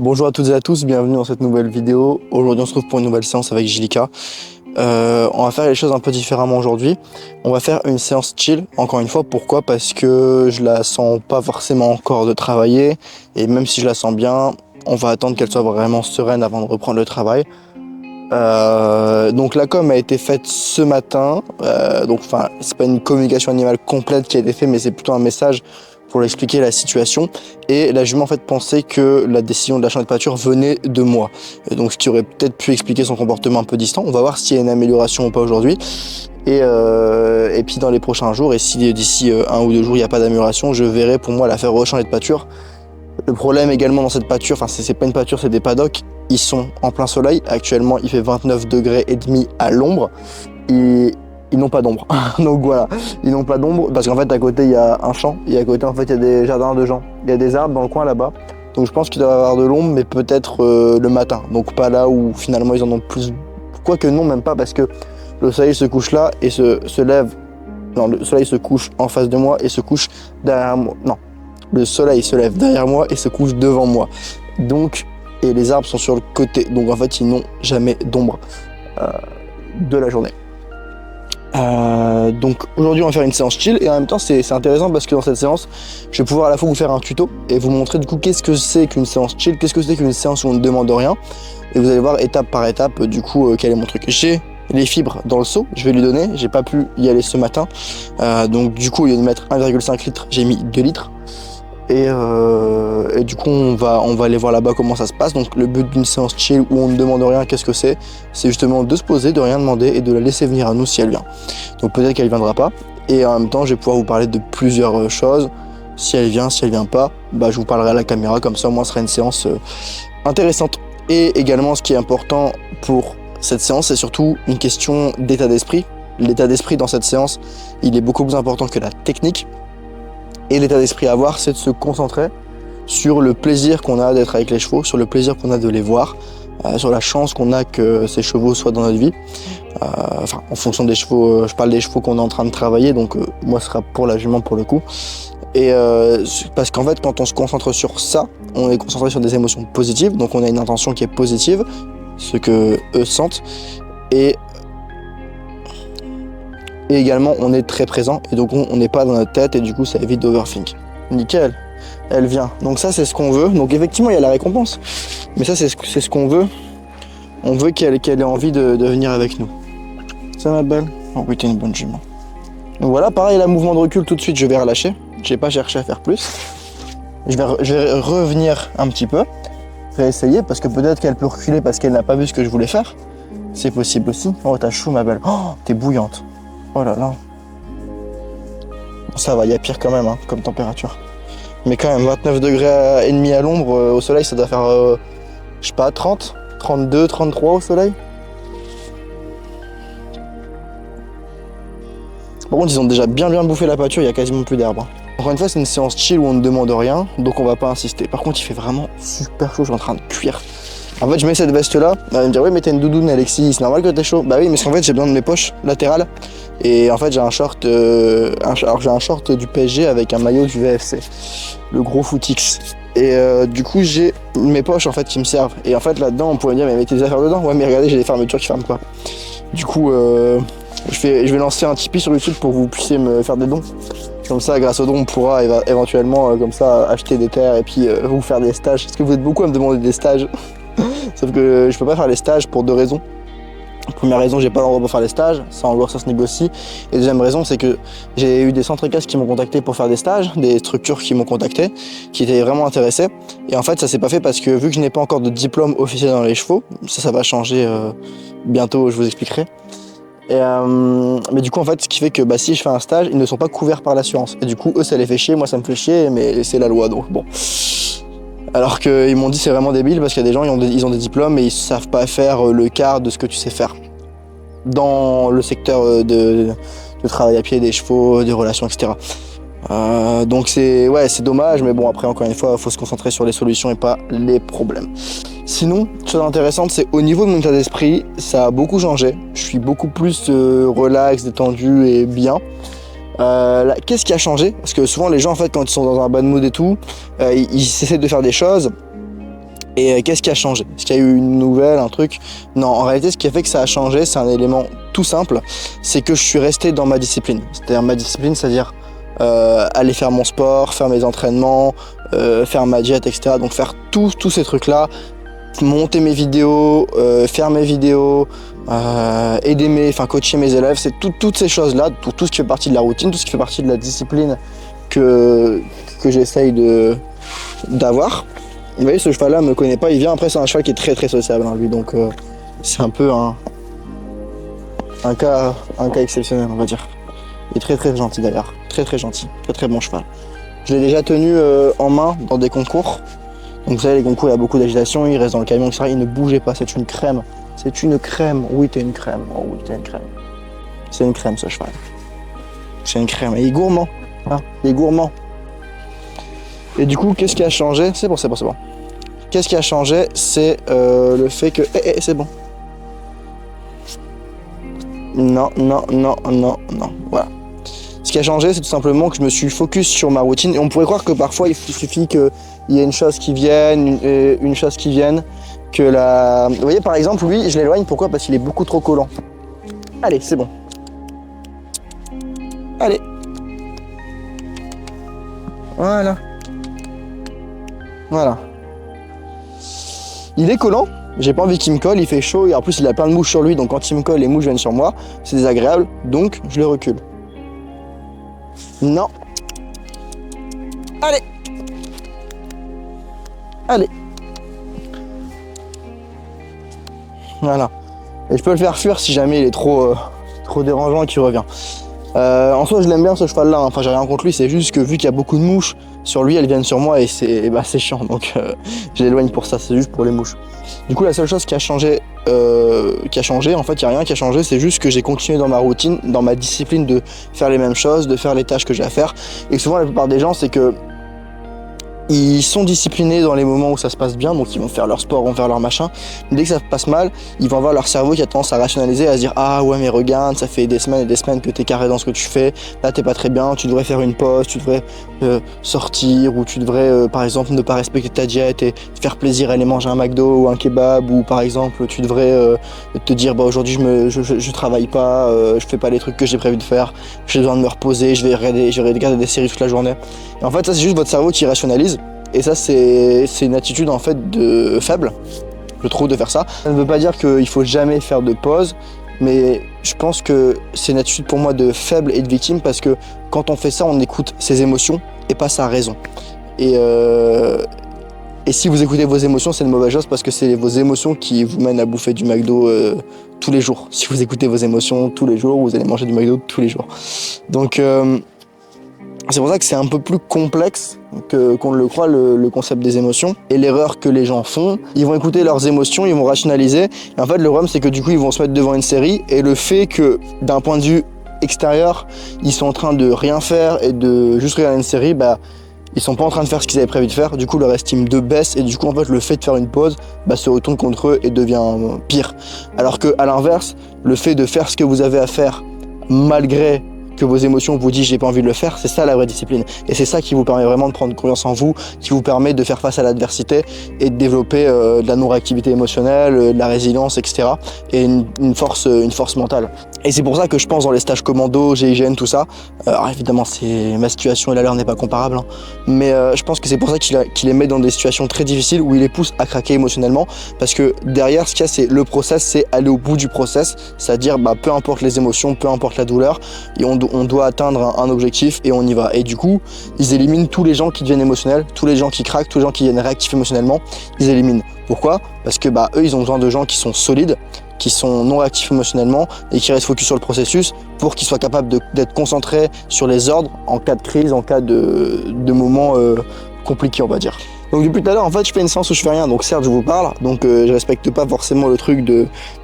Bonjour à toutes et à tous, bienvenue dans cette nouvelle vidéo. Aujourd'hui on se retrouve pour une nouvelle séance avec Jilika. On va faire les choses un peu différemment aujourd'hui. On va faire une séance chill, encore une fois. Pourquoi? Parce que je la sens pas forcément encore de travailler. Et même si je la sens bien, on va attendre qu'elle soit vraiment sereine avant de reprendre le travail. Donc la com a été faite ce matin. C'est pas une communication animale complète qui a été faite, mais c'est plutôt un message pour lui expliquer la situation. Et la jument en fait pensait que la décision de l'achat de pâture venait de moi. Et donc ce qui aurait peut-être pu expliquer son comportement un peu distant. On va voir s'il y a une amélioration ou pas aujourd'hui. Et puis dans les prochains jours, et si d'ici 1 ou 2 jours il n'y a pas d'amélioration, je verrai pour moi la faire rechanger de pâture. Le problème également dans cette pâture, enfin c'est pas une pâture, c'est des paddocks, ils sont en plein soleil. Actuellement il fait 29 degrés et demi à l'ombre. Et ils n'ont pas d'ombre. Donc voilà, ils n'ont pas d'ombre parce qu'en fait à côté il y a un champ et à côté en fait il y a des jardins de gens. Il y a des arbres dans le coin là-bas. Donc je pense qu'il doit y avoir de l'ombre, mais peut-être le matin. Donc pas là où finalement ils en ont plus. Quoique non, même pas, parce que le soleil se couche là et se lève. Non, le soleil se couche en face de moi et se couche derrière moi. Non, le soleil se lève derrière moi et se couche devant moi. Donc, et les arbres sont sur le côté. Donc en fait ils n'ont jamais d'ombre de la journée. Donc aujourd'hui on va faire une séance chill et en même temps c'est intéressant parce que dans cette séance je vais pouvoir à la fois vous faire un tuto et vous montrer du coup qu'est-ce que c'est qu'une séance chill, qu'est-ce que c'est qu'une séance où on ne demande rien, et vous allez voir étape par étape du coup quel est mon truc. J'ai les fibres dans le seau, je vais lui donner, j'ai pas pu y aller ce matin, donc du coup au lieu de mettre 1,5 litre j'ai mis 2 litres. Et du coup on va aller voir là-bas comment ça se passe. Donc le but d'une séance chill où on ne demande rien, qu'est-ce que c'est? C'est justement de se poser, de rien demander et de la laisser venir à nous si elle vient. Donc peut-être qu'elle viendra pas, et en même temps je vais pouvoir vous parler de plusieurs choses. Si elle vient, si elle vient pas, bah je vous parlerai à la caméra, comme ça au moins ce sera une séance intéressante. Et également ce qui est important pour cette séance, c'est surtout une question d'état d'esprit. L'état d'esprit dans cette séance, il est beaucoup plus important que la technique. Et l'état d'esprit à avoir, c'est de se concentrer sur le plaisir qu'on a d'être avec les chevaux, sur le plaisir qu'on a de les voir, sur la chance qu'on a que ces chevaux soient dans notre vie. En fonction des chevaux, je parle des chevaux qu'on est en train de travailler, donc moi ce sera pour la jument pour le coup. Et parce qu'en fait, quand on se concentre sur ça, on est concentré sur des émotions positives, donc on a une intention qui est positive, ce que eux sentent. Et également on est très présent et donc on n'est pas dans notre tête et du coup ça évite d'overthink. Nickel, elle vient. Donc ça c'est ce qu'on veut. Donc effectivement il y a la récompense, mais ça c'est ce qu'on veut. On veut qu'elle ait envie de venir avec nous. Ça ma belle? Oh oui, t'es une bonne jument. Donc voilà, pareil, là mouvement de recul tout de suite, je vais relâcher. J'ai pas cherché à faire plus. Je vais revenir un petit peu, réessayer parce que peut-être qu'elle peut reculer parce qu'elle n'a pas vu ce que je voulais faire. C'est possible aussi. Oh t'as chaud ma belle. Oh t'es bouillante. Oh là là. Ça va, il y a pire quand même, hein, comme température. Mais quand même, 29 degrés et demi à l'ombre, au soleil, ça doit faire, je sais pas, 30, 32, 33 au soleil. Par contre, ils ont déjà bien bouffé la pâture, il y a quasiment plus d'herbe. Hein. Encore une fois, c'est une séance chill où on ne demande rien, donc on va pas insister. Par contre, il fait vraiment super chaud, je suis en train de cuire. En fait, je mets cette veste-là, elle va me dire « Oui, mais t'as une doudoune, Alexis, c'est normal que t'es chaud. » Bah oui, mais c'est qu'en fait, j'ai besoin de mes poches latérales. Et en fait, j'ai un short, j'ai un short du PSG avec un maillot du VFC, le gros Footix. Et du coup, j'ai mes poches en fait qui me servent. Et en fait, là-dedans, on pourrait me dire « Mais mettez des affaires dedans. » Ouais, mais regardez, j'ai des fermetures qui ferment pas. Du coup, je vais lancer un Tipeee sur YouTube pour que vous puissiez me faire des dons. Comme ça, grâce aux dons, on pourra éventuellement comme ça acheter des terres et puis vous faire des stages. Parce que vous êtes beaucoup à me demander des stages. Sauf que je peux pas faire les stages pour 2 raisons. Première raison, j'ai pas l'endroit pour faire les stages, ça en ça se négocie. Et deuxième raison, c'est que j'ai eu des centres équestres qui m'ont contacté pour faire des stages, des structures qui m'ont contacté, qui étaient vraiment intéressées. Et en fait, ça s'est pas fait parce que vu que je n'ai pas encore de diplôme officiel dans les chevaux, ça va changer bientôt, je vous expliquerai. Et mais du coup, en fait, ce qui fait que si je fais un stage, ils ne sont pas couverts par l'assurance. Et du coup, eux, ça les fait chier, moi, ça me fait chier, mais c'est la loi, donc bon. Alors qu'ils m'ont dit c'est vraiment débile parce qu'il y a des gens, ils ont des diplômes et ils savent pas faire le quart de ce que tu sais faire dans le secteur de travail à pied, des chevaux, des relations, etc. Donc c'est dommage, mais bon après encore une fois, il faut se concentrer sur les solutions et pas les problèmes. Sinon, chose intéressante, c'est au niveau de mon état d'esprit, ça a beaucoup changé. Je suis beaucoup plus relax, détendu et bien. Qu'est-ce qui a changé? Parce que souvent les gens en fait quand ils sont dans un bad mood et tout, ils essaient de faire des choses Et qu'est-ce qui a changé? Est-ce qu'il y a eu une nouvelle, un truc? Non, en réalité, ce qui a fait que ça a changé, c'est un élément tout simple, c'est que je suis resté dans ma discipline. C'est-à-dire ma discipline, c'est-à-dire aller faire mon sport, faire mes entraînements, faire ma diète, etc. Donc faire tous ces trucs-là, monter mes vidéos, faire mes vidéos, coacher mes élèves, c'est toutes ces choses-là, tout ce qui fait partie de la routine, tout ce qui fait partie de la discipline que j'essaye d'avoir. Vous voyez, ce cheval-là me connaît pas, il vient. Après, c'est un cheval qui est très très sociable, hein, lui, donc c'est un peu un cas exceptionnel, on va dire. Il est très très gentil d'ailleurs, très très gentil, très très bon cheval. Je l'ai déjà tenu en main dans des concours. Donc vous savez, les concours, il y a beaucoup d'agitation, il reste dans le camion, etc. Il ne bougeait pas, c'est une crème. C'est une crème, oui, t'es une crème, oh oui, t'es une crème. C'est une crème, ce cheval. C'est une crème, et il est gourmand, hein, il est gourmand. Et du coup, qu'est-ce qui a changé? C'est bon. Qu'est-ce qui a changé? C'est le fait que... c'est bon. Non, voilà. Ce qui a changé, c'est tout simplement que je me suis focus sur ma routine. Et on pourrait croire que parfois, il suffit qu'il y ait une chose qui vienne, une chose qui vienne, que la... Vous voyez, par exemple, lui, je l'éloigne. Pourquoi? Parce qu'il est beaucoup trop collant. Allez, c'est bon. Allez. Voilà. Il est collant, j'ai pas envie qu'il me colle, il fait chaud et en plus il a plein de mouches sur lui, donc quand il me colle, les mouches viennent sur moi, c'est désagréable, donc je le recule. Non. Allez. Voilà. Et je peux le faire fuir si jamais il est trop dérangeant et qu'il revient. En soi, je l'aime bien ce cheval-là, hein. Enfin, j'ai rien contre lui, c'est juste que vu qu'il y a beaucoup de mouches sur lui, elles viennent sur moi et c'est chiant, donc je l'éloigne pour ça, c'est juste pour les mouches. Du coup, la seule chose qui a changé, en fait, il n'y a rien qui a changé, c'est juste que j'ai continué dans ma routine, dans ma discipline de faire les mêmes choses, de faire les tâches que j'ai à faire. Et souvent, la plupart des gens, c'est que ils sont disciplinés dans les moments où ça se passe bien, donc ils vont faire leur sport, vont faire leur machin. Mais dès que ça se passe mal, ils vont avoir leur cerveau qui a tendance à rationaliser, à se dire « Ah ouais mais regarde, ça fait des semaines et des semaines que t'es carré dans ce que tu fais, là t'es pas très bien, tu devrais faire une pause, tu devrais sortir, ou tu devrais par exemple ne pas respecter ta diète et te faire plaisir à aller manger un McDo ou un kebab, ou par exemple tu devrais te dire bah aujourd'hui je travaille pas, je fais pas les trucs que j'ai prévu de faire, j'ai besoin de me reposer, je vais regarder des séries toute la journée. » Et en fait ça c'est juste votre cerveau qui rationalise. Et ça, c'est une attitude en fait de faible, je trouve, de faire ça. Ça ne veut pas dire qu'il faut jamais faire de pause, mais je pense que c'est une attitude pour moi de faible et de victime parce que quand on fait ça, on écoute ses émotions et pas sa raison. Et si vous écoutez vos émotions, c'est une mauvaise chose parce que c'est vos émotions qui vous mènent à bouffer du McDo tous les jours. Si vous écoutez vos émotions tous les jours, vous allez manger du McDo tous les jours. Donc c'est pour ça que c'est un peu plus complexe qu'on ne le croit, le concept des émotions. Et l'erreur que les gens font, ils vont écouter leurs émotions, ils vont rationaliser. Et en fait, le problème, c'est que du coup, ils vont se mettre devant une série. Et le fait que, d'un point de vue extérieur, ils sont en train de rien faire et de juste regarder une série, bah, ils sont pas en train de faire ce qu'ils avaient prévu de faire. Du coup, leur estime d'eux baisse. Et du coup, en fait, le fait de faire une pause, bah, se retourne contre eux et devient pire. Alors que, à l'inverse, le fait de faire ce que vous avez à faire, malgré que vos émotions vous disent j'ai pas envie de le faire, c'est ça la vraie discipline. Et c'est ça qui vous permet vraiment de prendre confiance en vous, qui vous permet de faire face à l'adversité et de développer de la non-réactivité émotionnelle, de la résilience, etc. Et une force mentale. Et c'est pour ça que je pense dans les stages commando, GIGN, tout ça, alors évidemment ma situation et la leur n'est pas comparable, hein, mais je pense que c'est pour ça qu'il les met dans des situations très difficiles où il les pousse à craquer émotionnellement, parce que derrière ce qu'il y a, c'est le process, c'est aller au bout du process, c'est-à-dire bah, peu importe les émotions, peu importe la douleur, et on doit atteindre un objectif et on y va. Et du coup, ils éliminent tous les gens qui deviennent émotionnels, tous les gens qui craquent, tous les gens qui deviennent réactifs émotionnellement, ils éliminent. Pourquoi? Parce que bah, eux, ils ont besoin de gens qui sont solides, qui sont non réactifs émotionnellement et qui restent focus sur le processus pour qu'ils soient capables d'être concentrés sur les ordres en cas de crise, en cas de moments compliqués, on va dire. Donc depuis tout à l'heure, en fait, je fais une séance où je fais rien. Donc certes, je vous parle, donc je respecte pas forcément le truc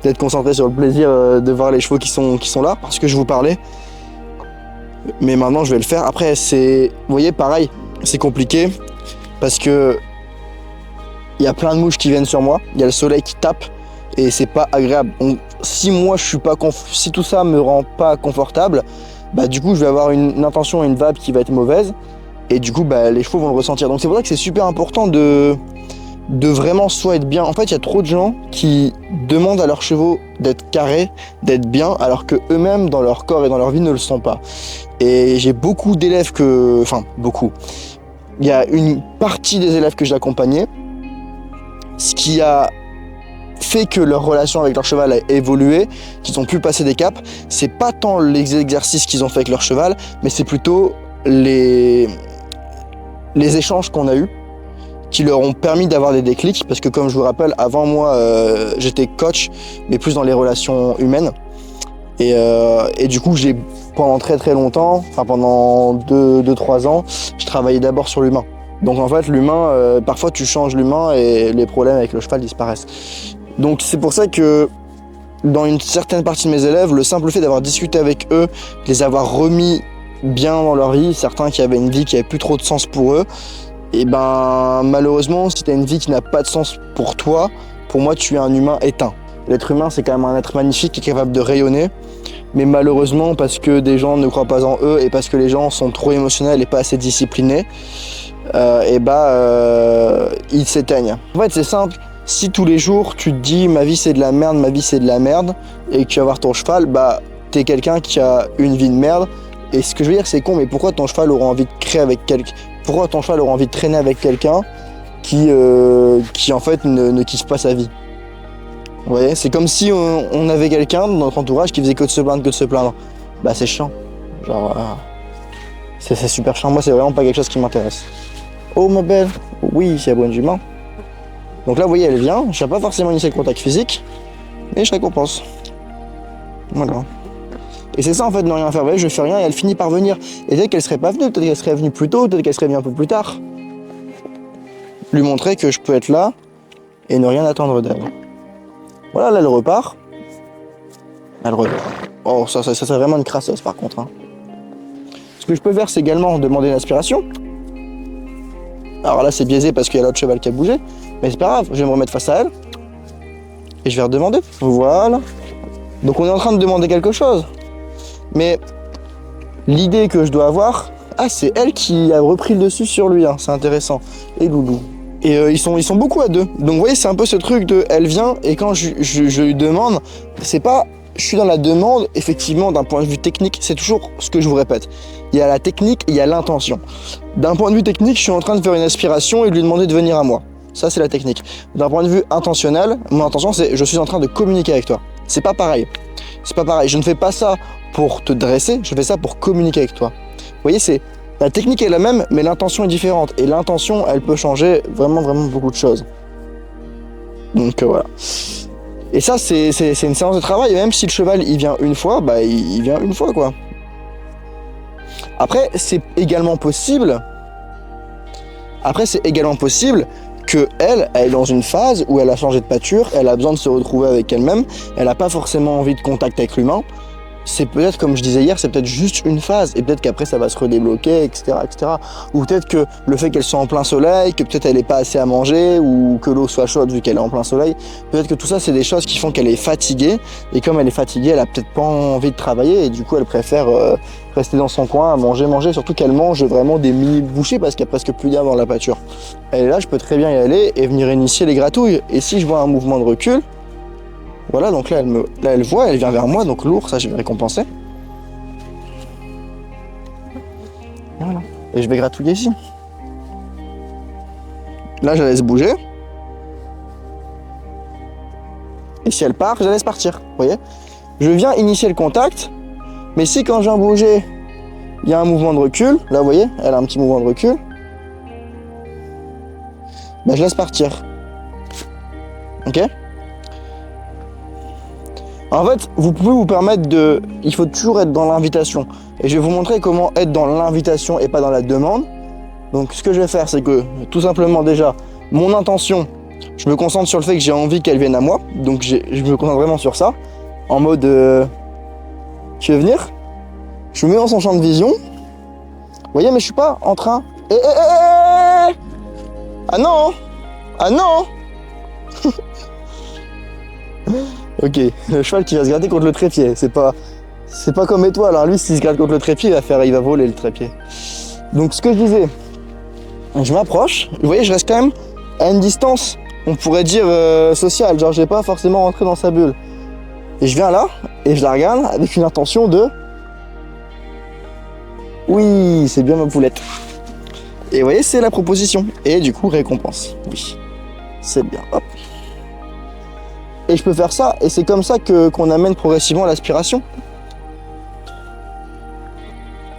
d'être concentré sur le plaisir de voir les chevaux qui sont là, parce que je vous parlais. Mais maintenant, je vais le faire. Après, vous voyez, pareil, c'est compliqué parce que il y a plein de mouches qui viennent sur moi, il y a le soleil qui tape et c'est pas agréable. Donc, si moi je suis pas si tout ça me rend pas confortable, bah du coup je vais avoir une intention et une vibe qui va être mauvaise et du coup bah les chevaux vont le ressentir. Donc c'est pour ça que c'est super important de vraiment soit être bien. En fait, il y a trop de gens qui demandent à leurs chevaux d'être carrés, d'être bien, alors que eux-mêmes, dans leur corps et dans leur vie, ne le sont pas. Et j'ai beaucoup d'élèves que... Enfin, beaucoup. Il y a une partie des élèves que j'ai accompagnés, ce qui a fait que leur relation avec leur cheval a évolué, qu'ils ont pu passer des caps, c'est pas tant les exercices qu'ils ont fait avec leur cheval, mais c'est plutôt les échanges qu'on a eus, qui leur ont permis d'avoir des déclics, parce que comme je vous rappelle, avant moi, j'étais coach, mais plus dans les relations humaines. Et du coup, pendant très longtemps, enfin pendant 2-3 ans, je travaillais d'abord sur l'humain. Donc en fait, l'humain, parfois tu changes l'humain et les problèmes avec le cheval disparaissent. Donc c'est pour ça que dans une certaine partie de mes élèves, le simple fait d'avoir discuté avec eux, de les avoir remis bien dans leur vie, certains qui avaient une vie qui avait plus trop de sens pour eux, et ben malheureusement, si tu as une vie qui n'a pas de sens pour toi, pour moi tu es un humain éteint. L'être humain, c'est quand même un être magnifique qui est capable de rayonner, mais malheureusement, parce que des gens ne croient pas en eux et parce que les gens sont trop émotionnels et pas assez disciplinés, ils s'éteignent. En fait, c'est simple. Si tous les jours tu te dis ma vie c'est de la merde, ma vie c'est de la merde, et que tu vas voir ton cheval, bah t'es quelqu'un qui a une vie de merde. Et ce que je veux dire, c'est con, mais pourquoi ton cheval aura envie de créer avec quelqu'un, pourquoi ton cheval aura envie de traîner avec quelqu'un qui en fait ne kiffe pas sa vie? Vous voyez, c'est comme si on avait quelqu'un dans notre entourage qui faisait que de se plaindre, que de se plaindre. Bah c'est chiant. Genre, c'est super chiant. Moi, c'est vraiment pas quelque chose qui m'intéresse. Oh ma belle, oui, c'est la bonne jument. Donc là, vous voyez, elle vient. Je n'ai pas forcément initié le contact physique, mais je récompense. Voilà. Et c'est ça en fait, ne rien faire. Vous voyez, je fais rien et elle finit par venir. Et peut-être qu'elle serait pas venue, peut-être qu'elle serait venue plus tôt, peut-être qu'elle serait venue un peu plus tard. Lui montrer que je peux être là et ne rien attendre d'elle. Voilà, là elle repart. Elle repart. Oh, ça serait vraiment une crasseuse par contre. Hein. Ce que je peux faire, c'est également demander une aspiration. Alors là, c'est biaisé parce qu'il y a l'autre cheval qui a bougé. Mais c'est pas grave, je vais me remettre face à elle. Et je vais redemander. Voilà. Donc on est en train de demander quelque chose. Mais l'idée que je dois avoir... Ah, c'est elle qui a repris le dessus sur lui. Hein. C'est intéressant. Et Loulou. Et ils sont beaucoup à deux. Donc vous voyez, c'est un peu ce truc de... Elle vient et quand je lui demande, c'est pas... Je suis dans la demande, effectivement, d'un point de vue technique. C'est toujours ce que je vous répète. Il y a la technique, il y a l'intention. D'un point de vue technique, je suis en train de faire une aspiration et de lui demander de venir à moi. Ça, c'est la technique. D'un point de vue intentionnel, mon intention, c'est je suis en train de communiquer avec toi. C'est pas pareil. C'est pas pareil. Je ne fais pas ça pour te dresser, je fais ça pour communiquer avec toi. Vous voyez, la technique est la même, mais l'intention est différente. Et l'intention, elle peut changer vraiment beaucoup de choses. Donc voilà. Et ça, c'est une séance de travail. Et même si le cheval, il vient une fois, bah il vient une fois, quoi. Après, c'est également possible que elle est dans une phase où elle a changé de pâture, elle a besoin de se retrouver avec elle-même, elle n'a pas forcément envie de contact avec l'humain. C'est peut-être, comme je disais hier, c'est peut-être juste une phase, et peut-être qu'après ça va se redébloquer, etc. Ou peut-être que le fait qu'elle soit en plein soleil, que peut-être elle n'ait pas assez à manger, ou que l'eau soit chaude vu qu'elle est en plein soleil, peut-être que tout ça c'est des choses qui font qu'elle est fatiguée, et comme elle est fatiguée, elle a peut-être pas envie de travailler, et du coup elle préfère rester dans son coin, manger, surtout qu'elle mange vraiment des mini-bouchées parce qu'il y a presque plus d'air dans la pâture. Elle est là, je peux très bien y aller et venir initier les gratouilles, et si je vois un mouvement de recul, voilà, donc là elle voit, elle vient vers moi, donc lourd, ça je vais récompenser. Voilà. Et je vais gratouiller ici. Là je la laisse bouger. Et si elle part, je la laisse partir, vous voyez. Je viens initier le contact, mais si quand je viens bouger, il y a un mouvement de recul, là vous voyez, elle a un petit mouvement de recul, ben je laisse partir. Ok ? En fait, vous pouvez vous permettre de... Il faut toujours être dans l'invitation. Et je vais vous montrer comment être dans l'invitation et pas dans la demande. Donc ce que je vais faire, c'est que, tout simplement déjà, mon intention, je me concentre sur le fait que j'ai envie qu'elle vienne à moi. Donc je me concentre vraiment sur ça. En mode... Tu veux venir ? Je me mets dans son champ de vision. Vous voyez, mais je suis pas en train... Ah non ! Ah non ! Ok, le cheval qui va se gratter contre le trépied, c'est pas comme étoile, alors lui s'il se gratte contre le trépied, il va voler le trépied. Donc ce que je disais, je m'approche, vous voyez je reste quand même à une distance, on pourrait dire sociale, genre je vais pas forcément rentrer dans sa bulle. Et je viens là, et je la regarde avec une intention de... Oui, c'est bien ma poulette. Et vous voyez, c'est la proposition. Et du coup, récompense. Oui, c'est bien. Hop. Et je peux faire ça, et c'est comme ça qu'on amène progressivement l'aspiration.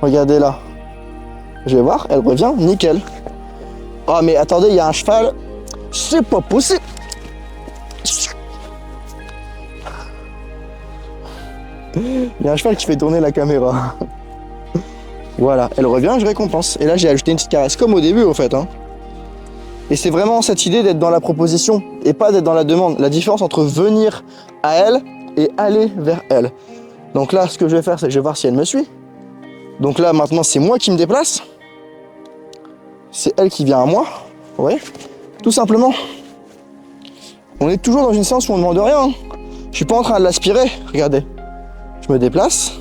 Regardez là. Je vais voir, elle revient, nickel. Oh mais attendez, il y a un cheval. C'est pas possible. Il y a un cheval qui fait tourner la caméra. Voilà, elle revient, je récompense. Et là, j'ai ajouté une petite caresse, comme au début, au fait. Hein. Et c'est vraiment cette idée d'être dans la proposition et pas d'être dans la demande. La différence entre venir à elle et aller vers elle. Donc là, ce que je vais faire, c'est que je vais voir si elle me suit. Donc là, maintenant, c'est moi qui me déplace. C'est elle qui vient à moi. Vous voyez ? Tout simplement. On est toujours dans une séance où on ne demande rien. Hein. Je suis pas en train de l'aspirer. Regardez. Je me déplace.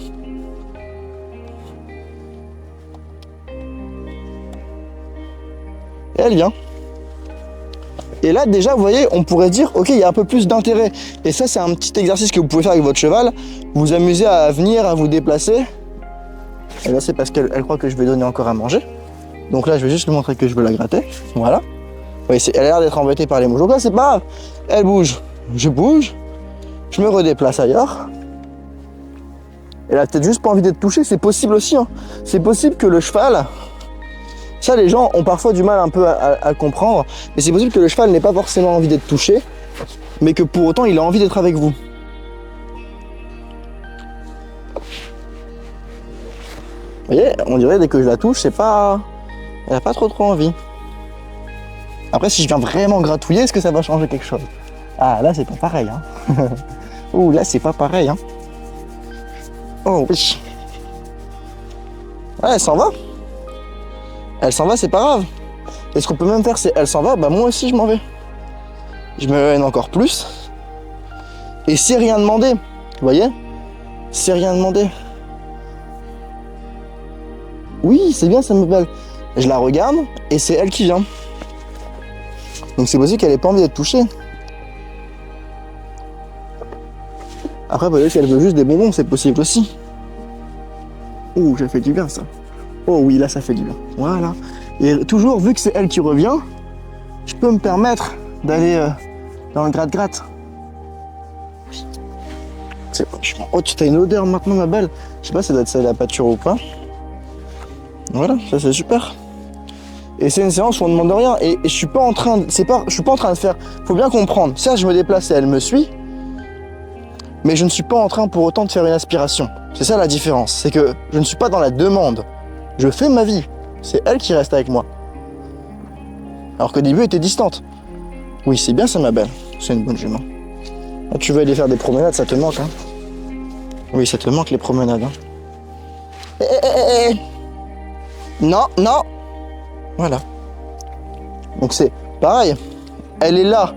Et elle vient. Et là, déjà, vous voyez, on pourrait dire, ok, il y a un peu plus d'intérêt. Et ça, c'est un petit exercice que vous pouvez faire avec votre cheval. Vous vous amusez à venir, à vous déplacer. Et là, c'est parce qu'elle croit que je vais donner encore à manger. Donc là, je vais juste lui montrer que je veux la gratter. Voilà. Vous voyez, elle a l'air d'être embêtée par les mouches. Donc là, c'est pas grave. Elle bouge. Je bouge. Je me redéplace ailleurs. Elle a peut-être juste pas envie d'être touchée. C'est possible aussi. Hein. C'est possible que le cheval... Ça, les gens ont parfois du mal un peu à comprendre. Mais c'est possible que le cheval n'ait pas forcément envie d'être touché. Mais que pour autant, il a envie d'être avec vous. Vous voyez, on dirait dès que je la touche, c'est pas... Elle a pas trop envie. Après, si je viens vraiment gratouiller, est-ce que ça va changer quelque chose? Ah, là, c'est pas pareil. Hein. Ouh, là, c'est pas pareil. Hein. Oh, oui. Ouais, elle s'en va. Elle s'en va, c'est pas grave. Et ce qu'on peut même faire, c'est elle s'en va, bah moi aussi, je m'en vais. Je me haine encore plus. Et c'est rien demandé. Vous voyez? C'est rien demandé. Oui, c'est bien, ça me belle. Je la regarde et c'est elle qui vient. Donc c'est possible qu'elle ait pas envie d'être touchée. Après, peut-être qu'elle veut juste des bonbons, c'est possible aussi. Ouh, ça fait du bien ça. Oh oui, là ça fait du bien. Voilà. Et toujours, vu que c'est elle qui revient, je peux me permettre d'aller dans le gratte-gratte. Oui. C'est franchement... Oh, tu as une odeur maintenant, ma belle. Je sais pas si ça doit être ça la pâture ou pas. Voilà, ça c'est super. Et c'est une séance où on ne demande rien. Et je suis pas en train de... je suis pas en train de faire... Faut bien comprendre. Certes, je me déplace et elle me suit. Mais je ne suis pas en train pour autant de faire une aspiration. C'est ça la différence. C'est que je ne suis pas dans la demande. Je fais ma vie. C'est elle qui reste avec moi. Alors qu'au début, elle était distante. Oui, c'est bien ça, ma belle. C'est une bonne jument. Ah, tu veux aller faire des promenades, ça te manque, hein? Oui, ça te manque les promenades, hein? Non, non. Voilà. Donc c'est pareil. Elle est là.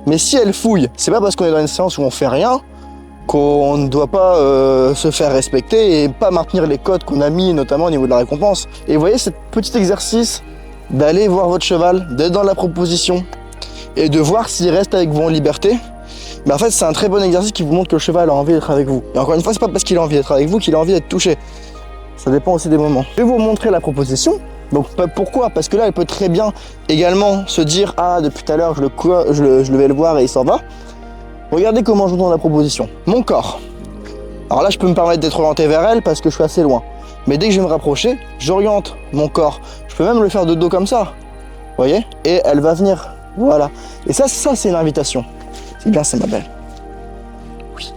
Mais si elle fouille, c'est pas parce qu'on est dans une séance où on fait rien qu'on ne doit pas se faire respecter et pas maintenir les codes qu'on a mis, notamment au niveau de la récompense. Et vous voyez, ce petit exercice d'aller voir votre cheval, d'être dans la proposition et de voir s'il reste avec vous en liberté, mais en fait, c'est un très bon exercice qui vous montre que le cheval a envie d'être avec vous. Et encore une fois, c'est pas parce qu'il a envie d'être avec vous qu'il a envie d'être touché. Ça dépend aussi des moments. Je vais vous montrer la proposition. Donc pourquoi? Parce que là, elle peut très bien également se dire « Ah, depuis tout à l'heure, je vais le voir et il s'en va ». Regardez comment je joue dans la proposition. Mon corps. Alors là, je peux me permettre d'être orienté vers elle parce que je suis assez loin. Mais dès que je vais me rapprocher, j'oriente mon corps. Je peux même le faire de dos comme ça. Vous voyez? Et elle va venir. Voilà. Et ça c'est une invitation. C'est bien, c'est ma belle. Oui.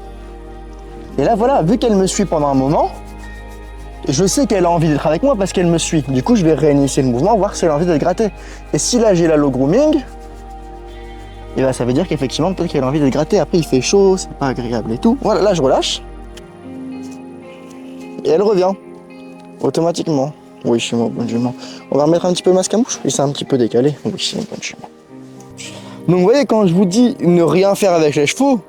Et là, voilà, vu qu'elle me suit pendant un moment, je sais qu'elle a envie d'être avec moi parce qu'elle me suit. Du coup, je vais réinitier le mouvement, voir si elle a envie d'être grattée. Et si là, j'ai la low grooming, et bah, ça veut dire qu'effectivement, peut-être qu'elle a envie d'être grattée. Après, il fait chaud, c'est pas agréable et tout. Voilà, là, je relâche. Et elle revient. Automatiquement. Oui, je suis une bonne jument. On va remettre un petit peu le masque à mouche. Il s'est un petit peu décalé. Oui, c'est une bonne jument. Donc, vous voyez, quand je vous dis ne rien faire avec les chevaux,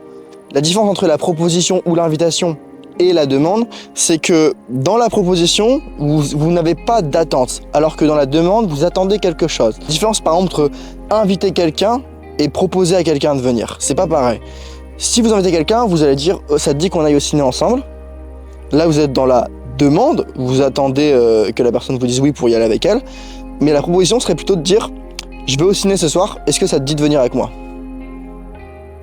la différence entre la proposition ou l'invitation et la demande, c'est que dans la proposition, vous n'avez pas d'attente, alors que dans la demande, vous attendez quelque chose. La différence, par exemple, entre inviter quelqu'un et proposer à quelqu'un de venir. C'est pas pareil. Si vous invitez quelqu'un, vous allez dire ça te dit qu'on aille au ciné ensemble. Là, vous êtes dans la demande, vous attendez que la personne vous dise oui pour y aller avec elle. Mais la proposition serait plutôt de dire je vais au ciné ce soir, est-ce que ça te dit de venir avec moi?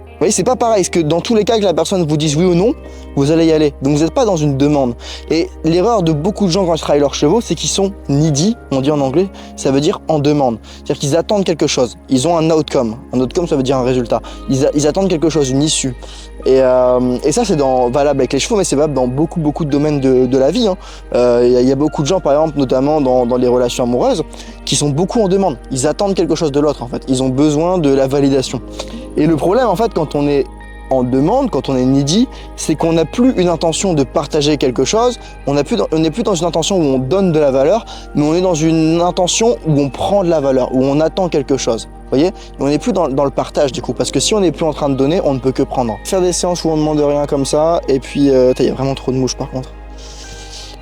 Vous voyez, c'est pas pareil, parce que dans tous les cas que la personne vous dise oui ou non, vous allez y aller. Donc vous n'êtes pas dans une demande. Et l'erreur de beaucoup de gens quand ils travaillent leurs chevaux, c'est qu'ils sont needy, on dit en anglais, ça veut dire en demande. C'est-à-dire qu'ils attendent quelque chose, ils ont un outcome. Un outcome, ça veut dire un résultat. Ils attendent quelque chose, une issue. Et ça, c'est valable avec les chevaux, mais c'est valable dans beaucoup de domaines de la vie. Il y a beaucoup de gens, par exemple, notamment dans les relations amoureuses, qui sont beaucoup en demande. Ils attendent quelque chose de l'autre, en fait. Ils ont besoin de la validation. Et le problème, en fait, quand on est en demande, quand on est needy, c'est qu'on n'a plus une intention de partager quelque chose, on n'est plus dans une intention où on donne de la valeur, mais on est dans une intention où on prend de la valeur, où on attend quelque chose. Vous voyez? On n'est plus dans le partage du coup, parce que si on n'est plus en train de donner, on ne peut que prendre. Faire des séances où on ne demande rien comme ça, et puis il y a vraiment trop de mouches par contre.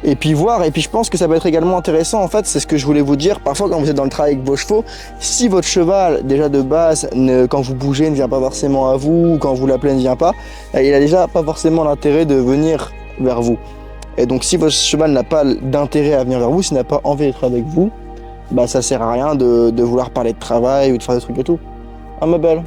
Et puis je pense que ça peut être également intéressant, en fait, c'est ce que je voulais vous dire, parfois quand vous êtes dans le travail avec vos chevaux, si votre cheval, déjà de base, quand vous bougez, ne vient pas forcément à vous, ou quand vous l'appelez ne vient pas, il a déjà pas forcément l'intérêt de venir vers vous. Et donc si votre cheval n'a pas d'intérêt à venir vers vous, s'il n'a pas envie d'être avec vous, bah ça sert à rien de vouloir parler de travail ou de faire des trucs et tout. Ah ma belle.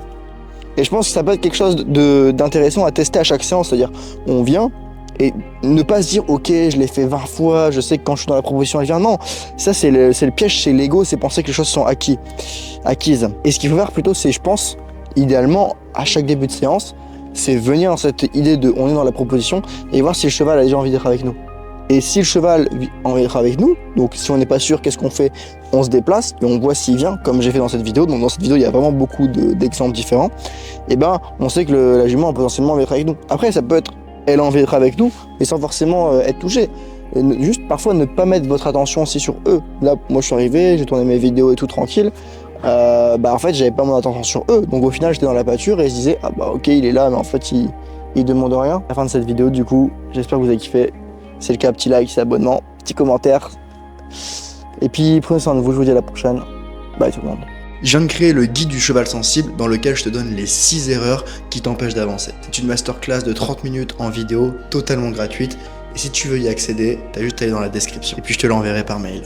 Et je pense que ça peut être quelque chose d'intéressant à tester à chaque séance, c'est-à-dire on vient, et ne pas se dire ok je l'ai fait 20 fois, je sais que quand je suis dans la proposition elle vient. Non, ça c'est le piège, c'est l'ego, c'est penser que les choses sont acquises. Et ce qu'il faut faire plutôt, c'est, je pense, idéalement à chaque début de séance, c'est venir dans cette idée de on est dans la proposition et voir si le cheval a déjà envie d'être avec nous. Et si le cheval a envie d'être avec nous, donc si on n'est pas sûr, qu'est-ce qu'on fait? On se déplace et on voit s'il vient, comme j'ai fait dans cette vidéo. Donc dans cette vidéo il y a vraiment beaucoup d'exemples différents. Et ben on sait que la jument a potentiellement envie d'être avec nous. Après ça peut être elle a envie d'être avec nous, mais sans forcément être touchée. Juste parfois ne pas mettre votre attention aussi sur eux. Là, moi je suis arrivé, j'ai tourné mes vidéos et tout tranquille. En fait, j'avais pas mon attention sur eux. Donc au final, j'étais dans la pâture et je disais, ah bah ok, il est là, mais en fait, il demande rien. À la fin de cette vidéo, du coup, j'espère que vous avez kiffé. C'est le cas, petit like, petit abonnement, petit commentaire. Et puis prenez soin de vous, je vous dis à la prochaine. Bye tout le monde. Je viens de créer le guide du cheval sensible dans lequel je te donne les 6 erreurs qui t'empêchent d'avancer. C'est une masterclass de 30 minutes en vidéo, totalement gratuite. Et si tu veux y accéder, t'as juste à aller dans la description. Et puis je te l'enverrai par mail.